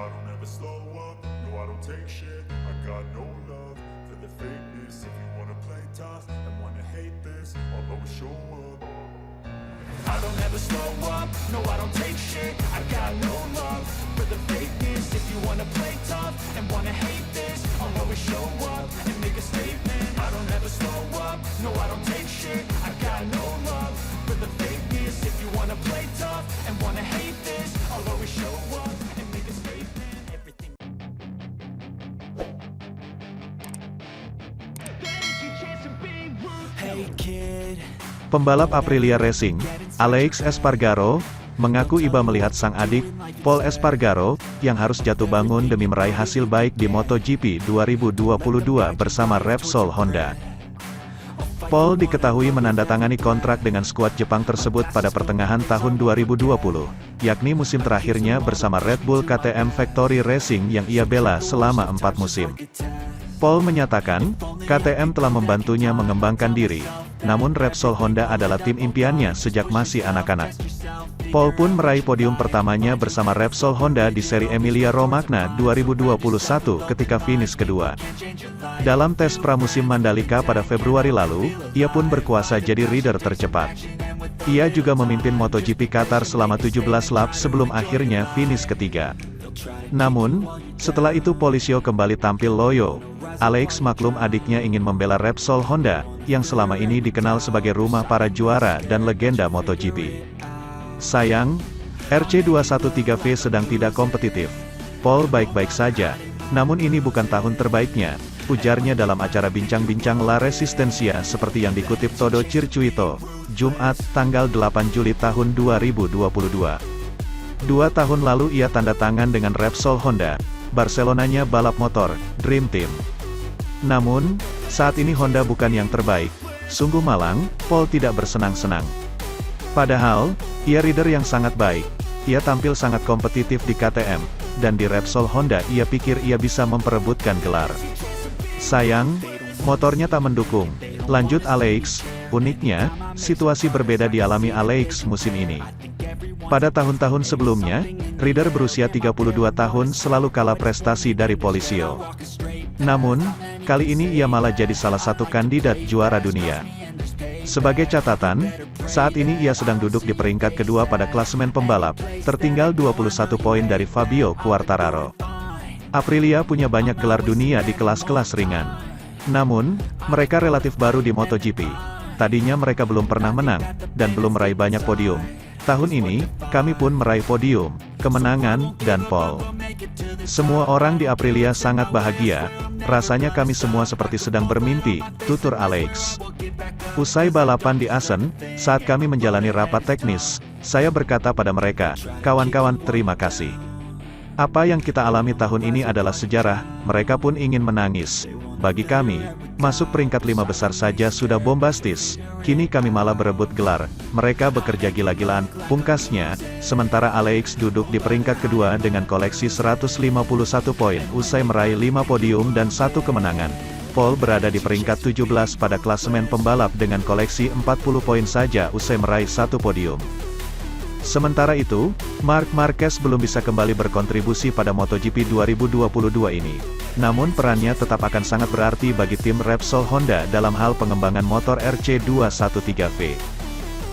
I don't ever slow up, no I don't take shit. I got no love for the fakeness. If you wanna play tough and wanna hate this, I'll always show up. I don't ever slow up, no I don't take shit. I got no love for the fakeness. If you wanna play tough and wanna hate this, I'll always show up and make a statement. I don't ever slow up, no I don't take shit. I got no love for the fakeness. If you wanna play tough and wanna hate this, I'll always show up and make a statement. Everything. Hey kid. Pembalap Aprilia Racing, Alex Espargaro, mengaku iba melihat sang adik, Pol Espargaro, yang harus jatuh bangun demi meraih hasil baik di MotoGP 2022 bersama Repsol Honda. Pol diketahui menandatangani kontrak dengan skuad Jepang tersebut pada pertengahan tahun 2020, yakni musim terakhirnya bersama Red Bull KTM Factory Racing yang ia bela selama 4 musim. Pol menyatakan, KTM telah membantunya mengembangkan diri, namun Repsol Honda adalah tim impiannya sejak masih anak-anak. Pol pun meraih podium pertamanya bersama Repsol Honda di seri Emilia-Romagna 2021 ketika finish kedua. Dalam tes pramusim Mandalika pada Februari lalu, ia pun berkuasa jadi rider tercepat. Ia juga memimpin MotoGP Qatar selama 17 lap sebelum akhirnya finish ketiga. Namun, setelah itu Polisi kembali tampil loyo. Alex maklum adiknya ingin membela Repsol Honda, yang selama ini dikenal sebagai rumah para juara dan legenda MotoGP. Sayang, RC213V sedang tidak kompetitif. Pol baik-baik saja, namun ini bukan tahun terbaiknya, ujarnya dalam acara bincang-bincang La Resistencia seperti yang dikutip Todo Circuito, Jumat, tanggal 8 Juli tahun 2022. 2 tahun lalu ia tanda tangan dengan Repsol Honda, Barcelonanya balap motor, Dream Team. Namun, saat ini Honda bukan yang terbaik. Sungguh malang, Pol tidak bersenang-senang. Padahal, ia rider yang sangat baik. Ia tampil sangat kompetitif di KTM, dan di Repsol Honda ia pikir ia bisa memperebutkan gelar. Sayang, motornya tak mendukung. Lanjut Alex, uniknya, situasi berbeda dialami Alex musim ini. Pada tahun-tahun sebelumnya, rider berusia 32 tahun selalu kalah prestasi dari Polisi. Namun, kali ini ia malah jadi salah satu kandidat juara dunia. Sebagai catatan, saat ini ia sedang duduk di peringkat kedua pada klasemen pembalap, tertinggal 21 poin dari Fabio Quartararo. Aprilia punya banyak gelar dunia di kelas-kelas ringan. Namun, mereka relatif baru di MotoGP. Tadinya mereka belum pernah menang, dan belum meraih banyak podium. Tahun ini, kami pun meraih podium, kemenangan, dan pole. Semua orang di Aprilia sangat bahagia, rasanya kami semua seperti sedang bermimpi, tutur Alex. Usai balapan di Assen, saat kami menjalani rapat teknis, saya berkata pada mereka, kawan-kawan, terima kasih. Apa yang kita alami tahun ini adalah sejarah, mereka pun ingin menangis. Bagi kami, masuk peringkat 5 besar saja sudah bombastis, kini kami malah berebut gelar, mereka bekerja gila-gilaan, pungkasnya, sementara Alex duduk di peringkat kedua dengan koleksi 151 poin usai meraih 5 podium dan 1 kemenangan. Pol berada di peringkat 17 pada klasemen pembalap dengan koleksi 40 poin saja usai meraih 1 podium. Sementara itu, Marc Marquez belum bisa kembali berkontribusi pada MotoGP 2022 ini. Namun perannya tetap akan sangat berarti bagi tim Repsol Honda dalam hal pengembangan motor RC213V.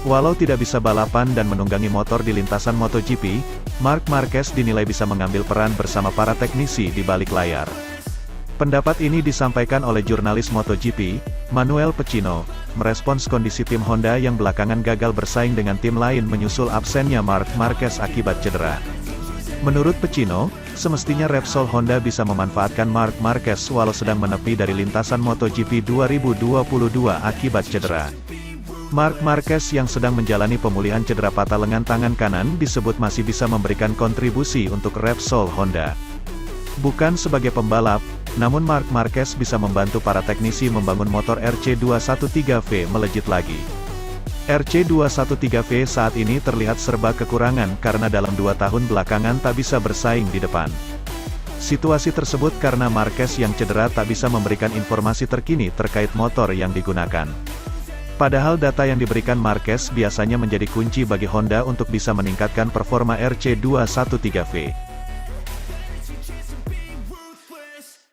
Walau tidak bisa balapan dan menunggangi motor di lintasan MotoGP, Marc Marquez dinilai bisa mengambil peran bersama para teknisi di balik layar. Pendapat ini disampaikan oleh jurnalis MotoGP, Manuel Pecino, merespons kondisi tim Honda yang belakangan gagal bersaing dengan tim lain menyusul absennya Marc Marquez akibat cedera. Menurut Pecino, semestinya Repsol Honda bisa memanfaatkan Marc Marquez walau sedang menepi dari lintasan MotoGP 2022 akibat cedera. Marc Marquez yang sedang menjalani pemulihan cedera patah lengan tangan kanan disebut masih bisa memberikan kontribusi untuk Repsol Honda. Bukan sebagai pembalap, namun Marc Marquez bisa membantu para teknisi membangun motor RC213V melejit lagi. RC213V saat ini terlihat serba kekurangan karena dalam 2 tahun belakangan tak bisa bersaing di depan. Situasi tersebut karena Marquez yang cedera tak bisa memberikan informasi terkini terkait motor yang digunakan. Padahal data yang diberikan Marquez biasanya menjadi kunci bagi Honda untuk bisa meningkatkan performa RC213V.